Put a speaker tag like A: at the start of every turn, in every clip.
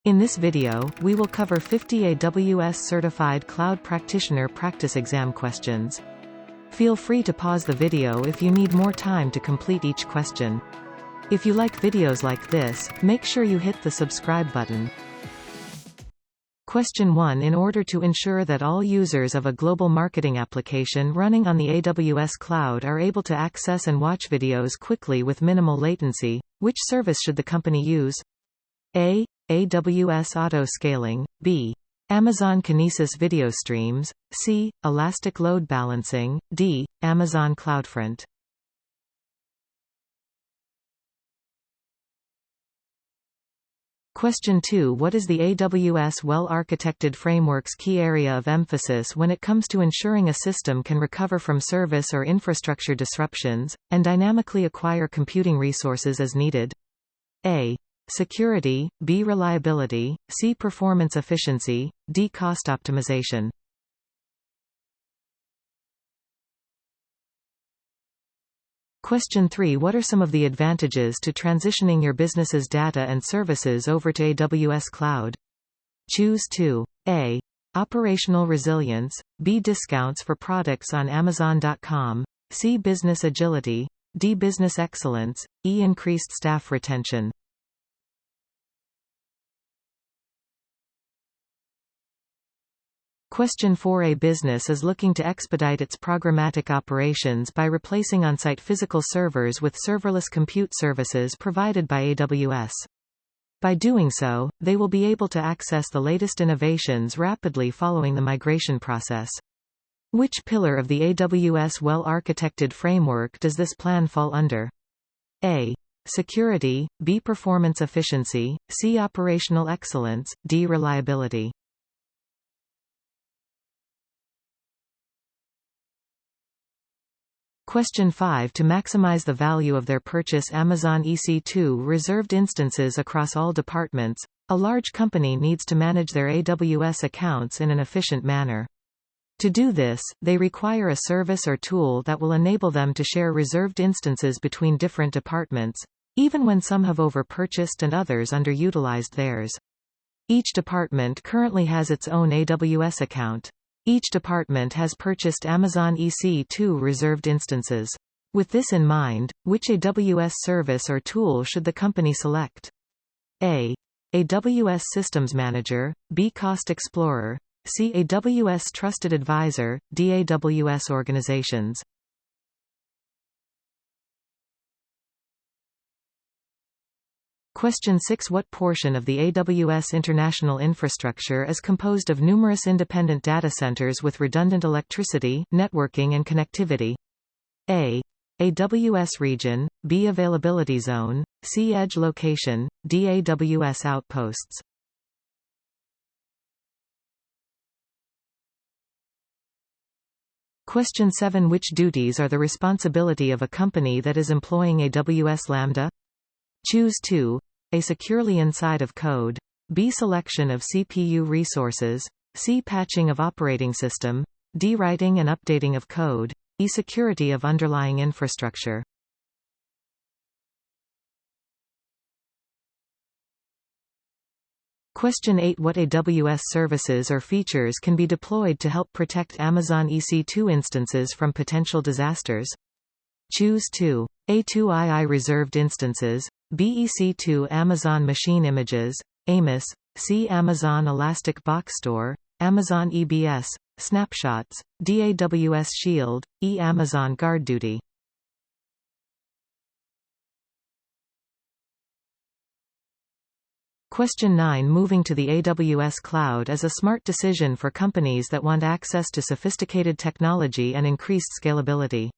A: In this video, we will cover 50 AWS Certified Cloud Practitioner practice exam questions. Feel free to pause the video if you need more time to complete each question. If you like videos like this, make sure you hit the subscribe button. Question 1. In order to ensure that all users of a global marketing application running on the AWS cloud are able to access and watch videos quickly with minimal latency, which service should the company use? A. AWS Auto-Scaling, B. Amazon Kinesis Video Streams, C. Elastic Load Balancing, D. Amazon CloudFront. Question 2. What is the AWS well-architected framework's key area of emphasis when it comes to ensuring a system can recover from service or infrastructure disruptions, and dynamically acquire computing resources as needed? A. Security, B. Reliability, C. Performance efficiency, D. Cost optimization. Question 3. What are some of the advantages to transitioning your business's data and services over to AWS Cloud? Choose 2. A. Operational resilience, B. Discounts for products on Amazon.com, C. Business agility, D. Business excellence, E. Increased staff retention. Question 4. A business is looking to expedite its programmatic operations by replacing on-site physical servers with serverless compute services provided by AWS. By doing so, they will be able to access the latest innovations rapidly following the migration process. Which pillar of the AWS well-architected framework does this plan fall under? A. Security, B. Performance efficiency, C. Operational excellence, D. Reliability. Question 5. To maximize the value of their purchase Amazon EC2 reserved instances across all departments, a large company needs to manage their AWS accounts in an efficient manner. To do this, they require a service or tool that will enable them to share reserved instances between different departments, even when some have over-purchased and others underutilized theirs. Each department currently has its own AWS account. Each department has purchased Amazon EC2 reserved instances. With this in mind, which AWS service or tool should the company select? A. AWS Systems Manager, B. Cost Explorer, C. AWS Trusted Advisor, D. AWS Organizations. Question 6. What portion of the AWS international infrastructure is composed of numerous independent data centers with redundant electricity, networking and connectivity? A. AWS region, B. Availability zone, C. Edge location, D. AWS outposts. Question 7. Which duties are the responsibility of a company that is employing AWS Lambda? Choose 2. A. Securely inside of code, B. Selection of CPU resources, C. Patching of operating system, D. Writing and updating of code, E. Security of underlying infrastructure. Question 8. What AWS services or features can be deployed to help protect Amazon EC2 instances from potential disasters? Choose 2. A2II reserved instances, B. EC2 Amazon Machine Images, AMIS, C. Amazon Elastic Box Store, Amazon EBS, Snapshots, D. AWS Shield, E. Amazon Guard Duty. Question 9. Moving to the AWS cloud is a smart decision for companies that want access to sophisticated technology and increased scalability.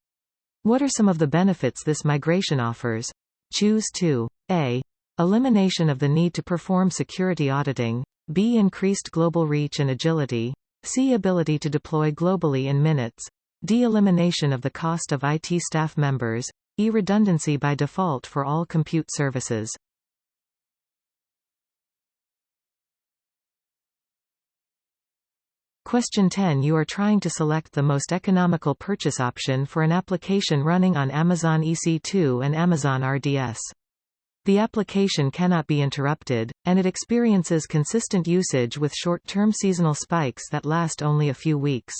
A: What are some of the benefits this migration offers? Choose 2. A. Elimination of the need to perform security auditing, B. Increased global reach and agility, C. Ability to deploy globally in minutes, D. Elimination of the cost of IT staff members, E. Redundancy by default for all compute services. Question 10. You are trying to select the most economical purchase option for an application running on Amazon EC2 and Amazon RDS. The application cannot be interrupted, and it experiences consistent usage with short-term seasonal spikes that last only a few weeks.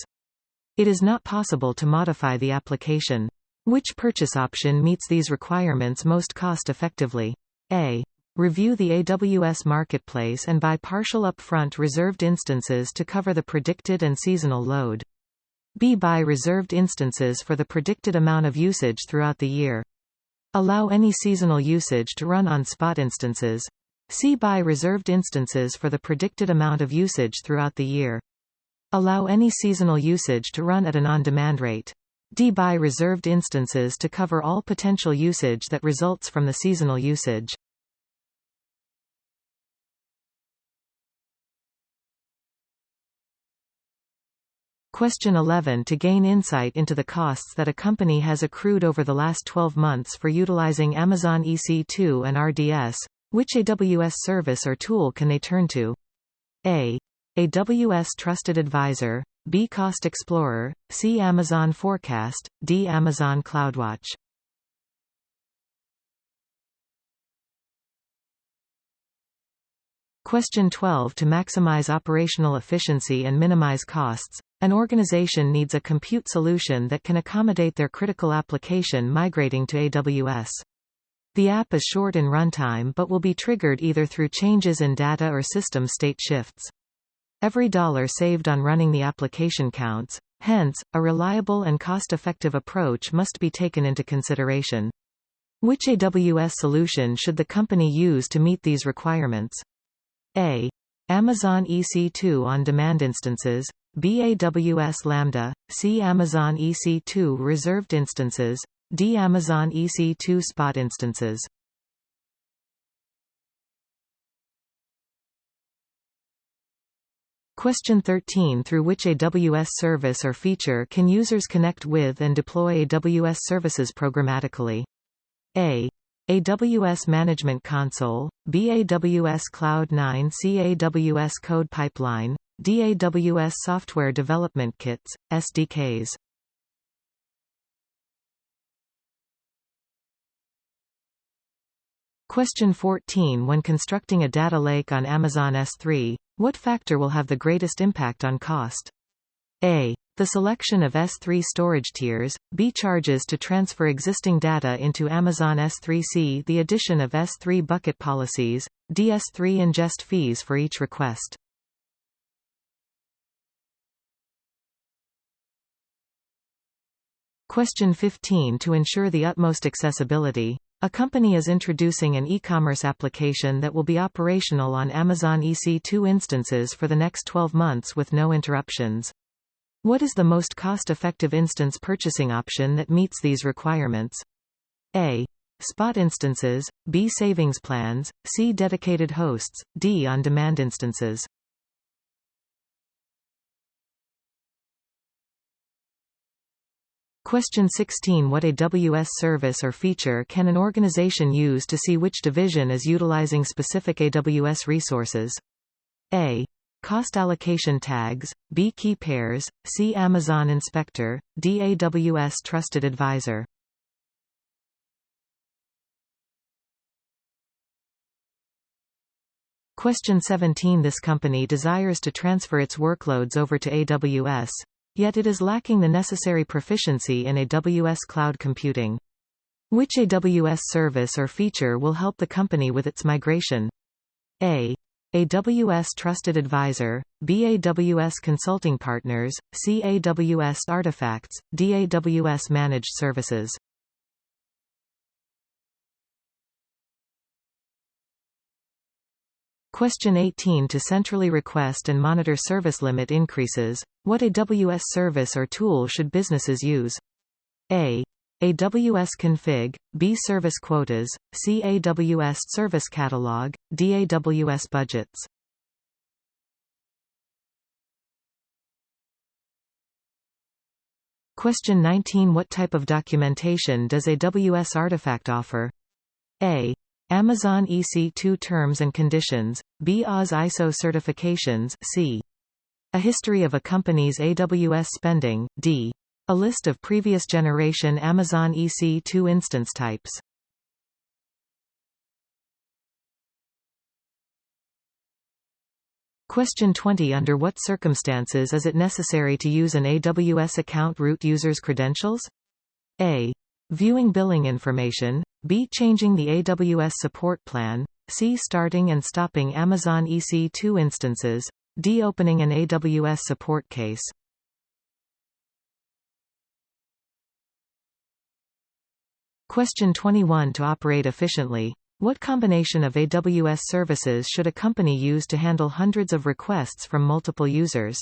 A: It is not possible to modify the application. Which purchase option meets these requirements most cost-effectively? A. Review the AWS marketplace and buy partial upfront reserved instances to cover the predicted and seasonal load. B. Buy reserved instances for the predicted amount of usage throughout the year. Allow any seasonal usage to run on spot instances. C. Buy reserved instances for the predicted amount of usage throughout the year. Allow any seasonal usage to run at an on-demand rate. D. Buy reserved instances to cover all potential usage that results from the seasonal usage. Question 11. To gain insight into the costs that a company has accrued over the last 12 months for utilizing Amazon EC2 and RDS, which AWS service or tool can they turn to? A. AWS Trusted Advisor, B. Cost Explorer, C. Amazon Forecast, D. Amazon CloudWatch. Question 12. To maximize operational efficiency and minimize costs, an organization needs a compute solution that can accommodate their critical application migrating to AWS. The app is short in runtime but will be triggered either through changes in data or system state shifts. Every dollar saved on running the application counts, hence, a reliable and cost-effective approach must be taken into consideration. Which AWS solution should the company use to meet these requirements? A. Amazon EC2 on-demand instances, B. AWS Lambda, C. Amazon EC2 reserved instances, D. Amazon EC2 spot instances. Question 13. Through which AWS service or feature can users connect with and deploy AWS services programmatically? A. AWS Management Console, B. AWS Cloud 9, C. AWS Code Pipeline, D. AWS Software Development Kits, SDKs. Question 14. When constructing a data lake on Amazon S3, what factor will have the greatest impact on cost? A. The selection of S3 storage tiers, B. Charges to transfer existing data into Amazon S3, C. The addition of S3 bucket policies, D. S3 ingest fees for each request. Question 15. To ensure the utmost accessibility, a company is introducing an e-commerce application that will be operational on Amazon EC2 instances for the next 12 months with no interruptions. What is the most cost-effective instance purchasing option that meets these requirements? A. Spot instances, B. Savings plans, C. Dedicated hosts, D. On-demand instances. Question 16. What AWS service or feature can an organization use to see which division is utilizing specific AWS resources? A. Cost allocation tags, B. Key pairs, C. Amazon Inspector, D. AWS Trusted Advisor. Question 17. This company desires to transfer its workloads over to AWS. Yet it is lacking the necessary proficiency in AWS cloud computing. Which AWS service or feature will help the company with its migration? A. AWS Trusted Advisor, B. AWS Consulting Partners, C. AWS Artifacts, D. AWS Managed Services. Question 18. To centrally request and monitor service limit increases, what AWS service or tool should businesses use? A. AWS Config, B. Service Quotas, C. AWS Service Catalog, D. AWS Budgets. Question 19. What type of documentation does AWS Artifact offer? A. Amazon EC2 Terms and Conditions, B. AWS ISO certifications, C. A history of a company's AWS spending, D. A list of previous generation Amazon EC2 instance types. Question 20. Under what circumstances is it necessary to use an AWS account root user's credentials? A. Viewing billing information. B. Changing the AWS support plan. C. Starting and stopping Amazon EC2 instances. D. Opening an AWS support case. Question 21. To operate efficiently, what combination of AWS services should a company use to handle hundreds of requests from multiple users?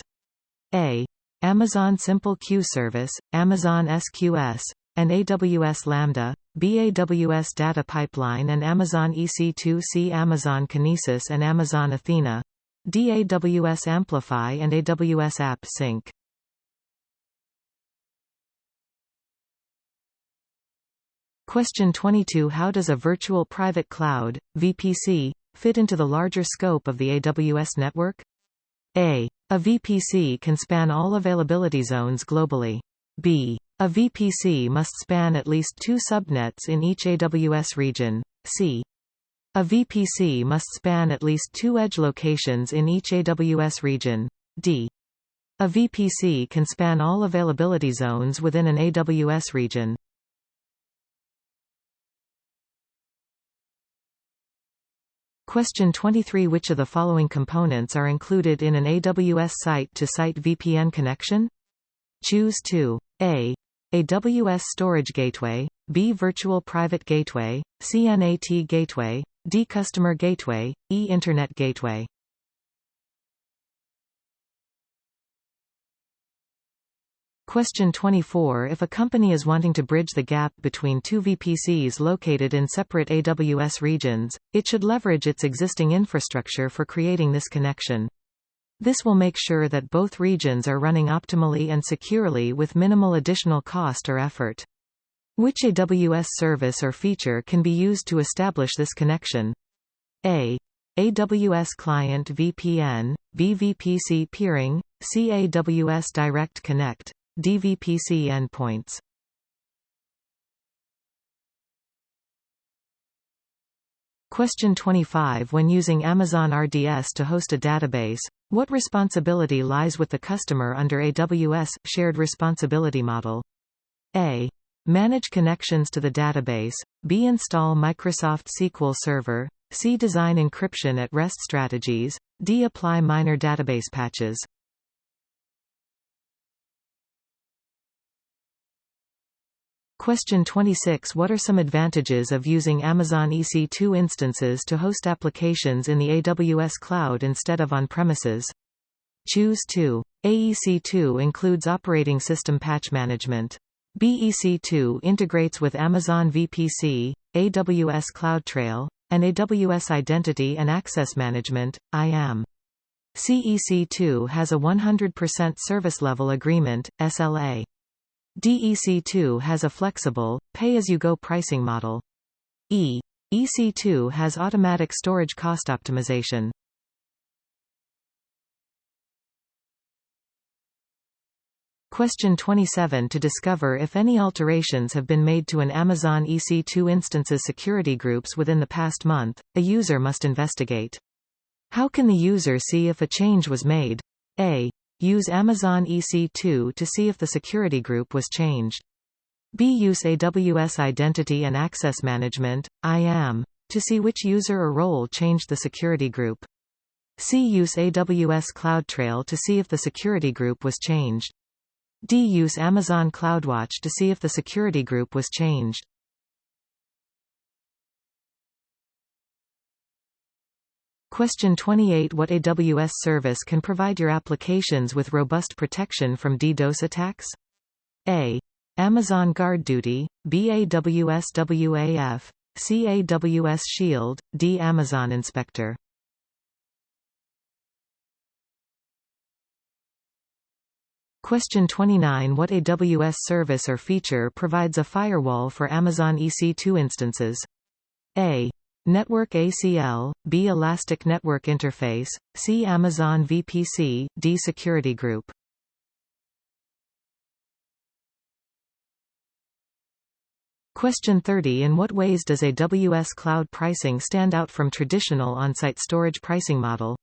A: A. Amazon Simple Queue Service, Amazon SQS, and AWS Lambda. B. AWS Data Pipeline and Amazon EC2. C. Amazon Kinesis and Amazon Athena. D. AWS Amplify and AWS App Sync. Question 22. How does a virtual private cloud, VPC, fit into the larger scope of the AWS network? A. A VPC can span all availability zones globally. B. A VPC must span at least 2 subnets in each AWS region. C. A VPC must span at least 2 edge locations in each AWS region. D. A VPC can span all availability zones within an AWS region. Question 23. Which of the following components are included in an AWS site-to-site VPN connection? Choose 2. A. AWS Storage Gateway. B. Virtual Private Gateway. C. NAT Gateway. D. Customer Gateway. E. Internet Gateway. Question 24. If a company is wanting to bridge the gap between 2 VPCs located in separate AWS regions, it should leverage its existing infrastructure for creating this connection. This will make sure that both regions are running optimally and securely with minimal additional cost or effort. Which AWS service or feature can be used to establish this connection? A. AWS Client VPN. B. VPC peering. C. AWS Direct Connect. D. VPC endpoints. Question 25. When using Amazon RDS to host a database, what responsibility lies with the customer under AWS shared responsibility model? A. Manage connections to the database. B. Install Microsoft SQL Server. C. Design encryption at rest strategies. D. Apply minor database patches. Question 26. What are some advantages of using Amazon EC2 instances to host applications in the AWS cloud instead of on-premises? Choose 2. AEC2 includes operating system patch management. BEC2 integrates with Amazon VPC, AWS CloudTrail, and AWS Identity and Access Management, IAM. CEC2 has a 100% service level agreement, SLA. DEC2 has a flexible, pay-as-you-go pricing model. EC2 has automatic storage cost optimization. Question 27. To discover if any alterations have been made to an Amazon EC2 instance's security groups within the past month, a user must investigate. How can the user see if a change was made? A. Use Amazon EC2 to see if the security group was changed. B. Use AWS Identity and Access Management, IAM, to see which user or role changed the security group. C. Use AWS CloudTrail to see if the security group was changed. D. Use Amazon CloudWatch to see if the security group was changed. Question 28. What AWS service can provide your applications with robust protection from DDoS attacks? A. Amazon GuardDuty. B. AWS WAF. C. AWS Shield. D. Amazon Inspector. Question 29. What AWS service or feature provides a firewall for Amazon EC2 instances? A. Network ACL. B. Elastic Network Interface. C. Amazon VPC. D. Security Group. Question 30. In what ways does AWS cloud pricing stand out from traditional on-site storage pricing model?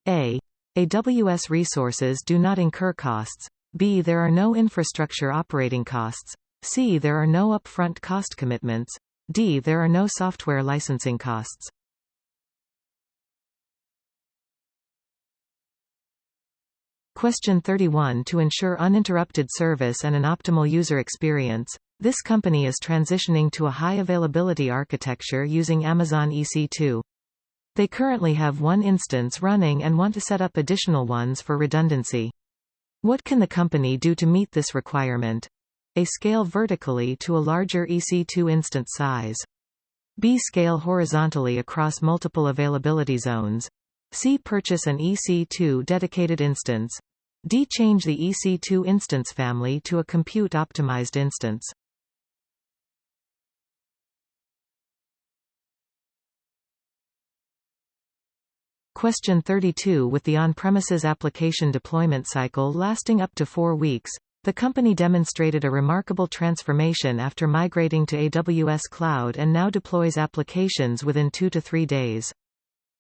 A: A. AWS resources do not incur costs. B. There are no infrastructure operating costs. C. There are no upfront cost commitments. D. There are no software licensing costs. Question 31. To ensure uninterrupted service and an optimal user experience, this company is transitioning to a high-availability architecture using Amazon EC2. They currently have one instance running and want to set up additional ones for redundancy. What can the company do to meet this requirement? A. Scale vertically to a larger EC2 instance size. B. Scale horizontally across multiple availability zones. C. Purchase an EC2 dedicated instance. D. Change the EC2 instance family to a compute-optimized instance. Question 32. With the on-premises application deployment cycle lasting up to 4 weeks, the company demonstrated a remarkable transformation after migrating to AWS Cloud and now deploys applications within 2 to 3 days.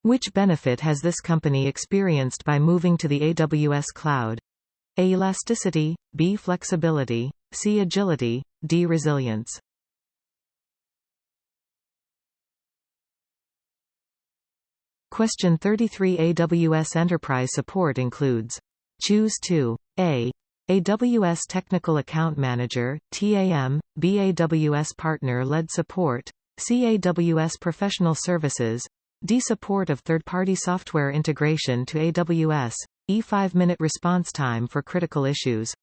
A: Which benefit has this company experienced by moving to the AWS Cloud? A. Elasticity, B. Flexibility, C. Agility, D. Resilience. Question 33. AWS Enterprise support includes. Choose 2. A. AWS Technical Account Manager, TAM, B. AWS Partner-led support, C. AWS Professional Services, D. Support of third-party software integration to AWS, E. 5-minute response time for critical issues.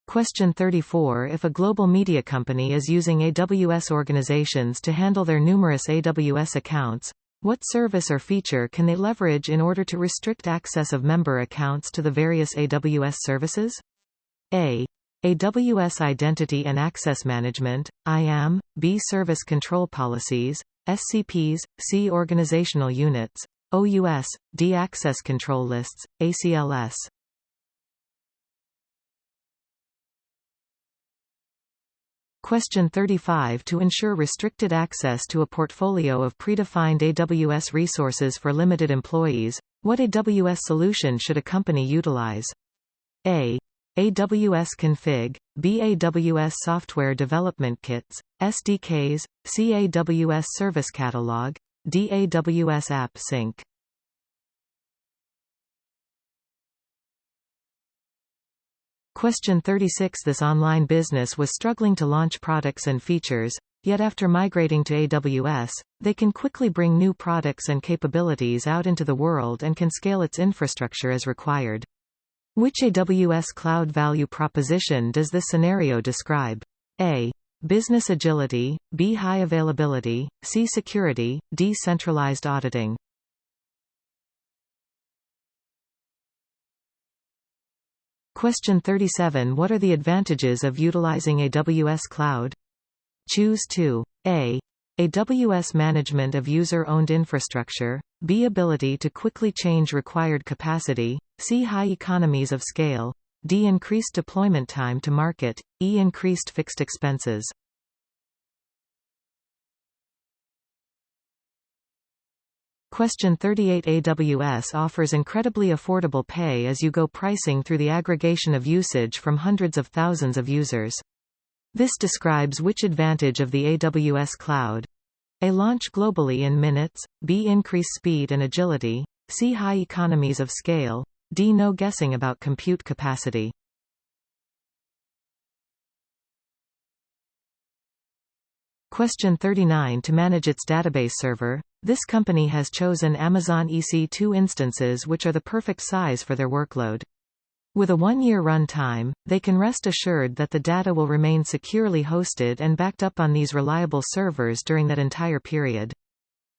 A: Question 34. If a global media company is using AWS organizations to handle their numerous AWS accounts, what service or feature can they leverage in order to restrict access of member accounts to the various AWS services? A. AWS Identity and Access Management, IAM, B. Service Control Policies, SCPs, C. Organizational Units, OUS, D. Access Control Lists, ACLS. Question 35. To ensure restricted access to a portfolio of predefined AWS resources for limited employees, what AWS solution should a company utilize? A. AWS Config, B. AWS Software Development Kits, SDKs, C. AWS Service Catalog, D. AWS App Sync. Question 36. This online business was struggling to launch products and features, yet after migrating to AWS, they can quickly bring new products and capabilities out into the world and can scale its infrastructure as required. Which AWS cloud value proposition does this scenario describe? A. Business agility, B. High availability, C. Security, D. Centralized auditing. Question 37. What are the advantages of utilizing AWS Cloud? Choose 2. A. AWS management of user-owned infrastructure, B. Ability to quickly change required capacity, C. High economies of scale, D. Increased deployment time to market, E. Increased fixed expenses. Question 38. AWS offers incredibly affordable pay-as-you-go pricing through the aggregation of usage from hundreds of thousands of users. This describes which advantage of the AWS cloud? A. Launch globally in minutes, B. Increase speed and agility, C. High economies of scale, D. No guessing about compute capacity. Question 39. To manage its database server, this company has chosen Amazon EC2 instances which are the perfect size for their workload. With a 1-year run time, they can rest assured that the data will remain securely hosted and backed up on these reliable servers during that entire period.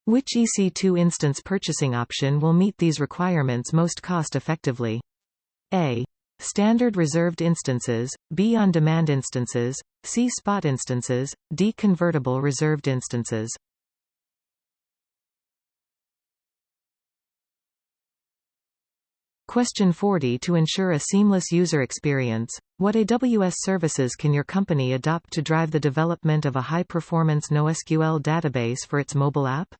A: Which EC2 instance purchasing option will meet these requirements most cost-effectively? A. Standard reserved instances, B. On-demand instances, C. Spot instances, D. Convertible reserved instances. Question 40. To ensure a seamless user experience, what AWS services can your company adopt to drive the development of a high-performance NoSQL database for its mobile app?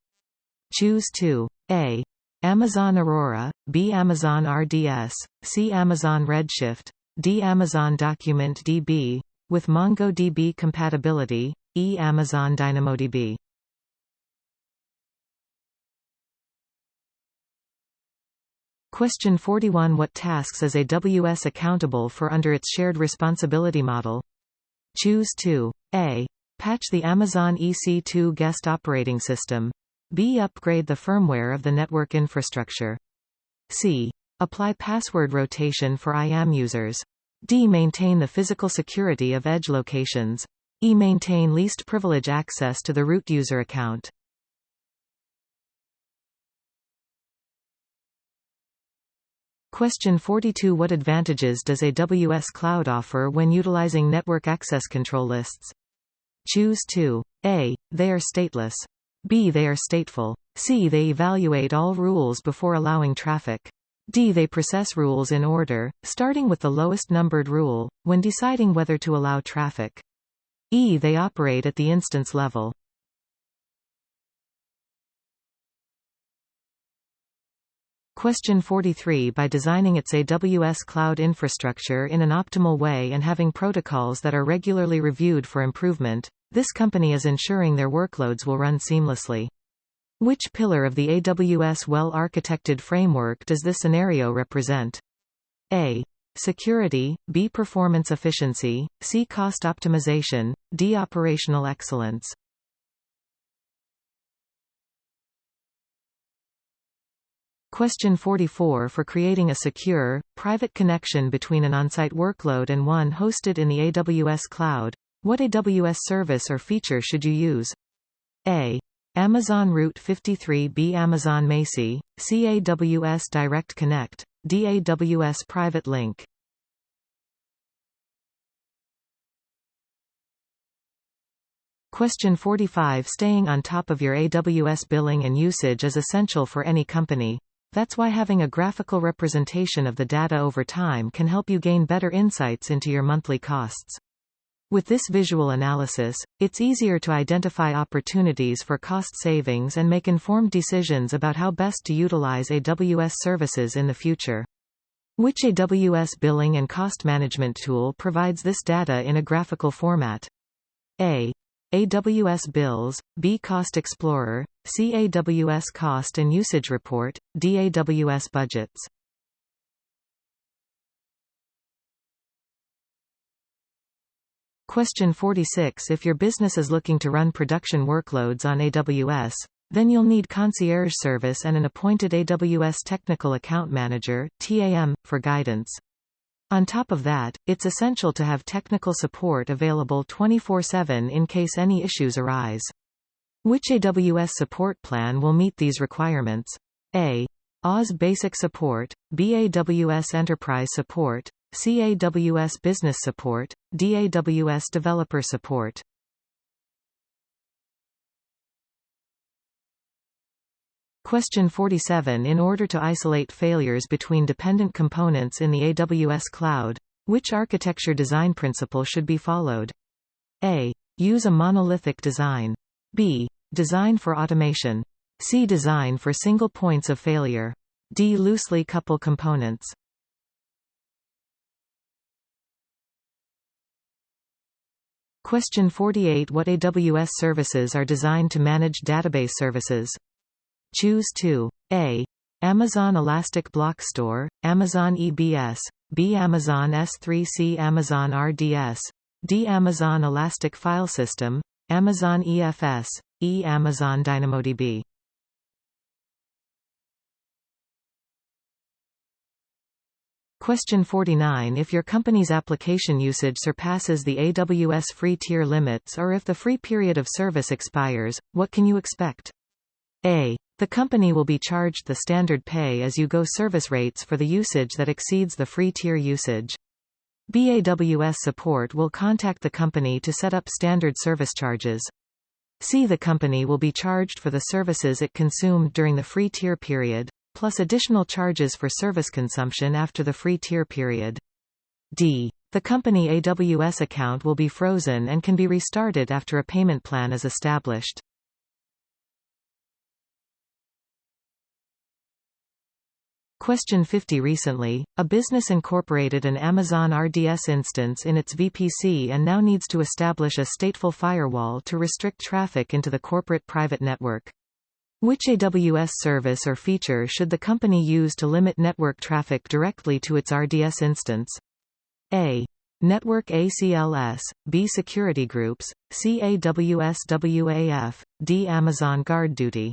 A: Choose 2. A. Amazon Aurora, B. Amazon RDS, C. Amazon Redshift, D. Amazon Document DB, with MongoDB compatibility, E. Amazon DynamoDB. Question 41. What tasks is AWS accountable for under its shared responsibility model? Choose 2. A. Patch the Amazon EC2 guest operating system. B. Upgrade the firmware of the network infrastructure. C. Apply password rotation for IAM users. D. Maintain the physical security of edge locations. E. Maintain least privilege access to the root user account. Question 42. What advantages does AWS Cloud offer when utilizing network access control lists? Choose 2. A. They are stateless. B. They are stateful. C. They evaluate all rules before allowing traffic. D. They process rules in order, starting with the lowest numbered rule, when deciding whether to allow traffic. E. They operate at the instance level. Question 43. By designing its AWS cloud infrastructure in an optimal way and having protocols that are regularly reviewed for improvement, this company is ensuring their workloads will run seamlessly. Which pillar of the AWS well-architected framework does this scenario represent? A. Security, B. Performance efficiency, C. Cost optimization, D. Operational excellence. Question 44. For creating a secure, private connection between an on-site workload and one hosted in the AWS cloud, what AWS service or feature should you use? A. Amazon Route 53, B. Amazon Macie, C. AWS Direct Connect, D. AWS Private Link. Question 45. Staying on top of your AWS billing and usage is essential for any company. That's why having a graphical representation of the data over time can help you gain better insights into your monthly costs. With this visual analysis, it's easier to identify opportunities for cost savings and make informed decisions about how best to utilize AWS services in the future. Which AWS billing and cost management tool provides this data in a graphical format? A. AWS Bills, B. Cost Explorer, C. AWS Cost and Usage Report, D. AWS Budgets. Question 46. If your business is looking to run production workloads on AWS, then you'll need concierge service and an appointed AWS Technical Account Manager (TAM) for guidance. On top of that, it's essential to have technical support available 24/7 in case any issues arise. Which AWS support plan will meet these requirements? A. AWS Basic Support, B. AWS Enterprise Support, C. AWS Business Support, D. AWS Developer Support. Question 47. In order to isolate failures between dependent components in the AWS cloud, which architecture design principle should be followed? A. Use a monolithic design. B. Design for automation. C. Design for single points of failure. D. Loosely couple components. Question 48. What AWS services are designed to manage database services? Choose 2. A. Amazon Elastic Block Store, Amazon EBS, B. Amazon S3, C. Amazon RDS, D. Amazon Elastic File System, Amazon EFS, E. Amazon DynamoDB. Question 49. If your company's application usage surpasses the AWS free tier limits or if the free period of service expires, what can you expect? A. The company will be charged the standard pay-as-you-go service rates for the usage that exceeds the free tier usage. B. AWS support will contact the company to set up standard service charges. C. The company will be charged for the services it consumed during the free tier period, plus additional charges for service consumption after the free tier period. D. The company AWS account will be frozen and can be restarted after a payment plan is established. Question 50. Recently, a business incorporated an Amazon RDS instance in its VPC and now needs to establish a stateful firewall to restrict traffic into the corporate private network. Which AWS service or feature should the company use to limit network traffic directly to its RDS instance? A. Network ACLS, B. Security groups, C. AWS WAF, D. Amazon Guard Duty.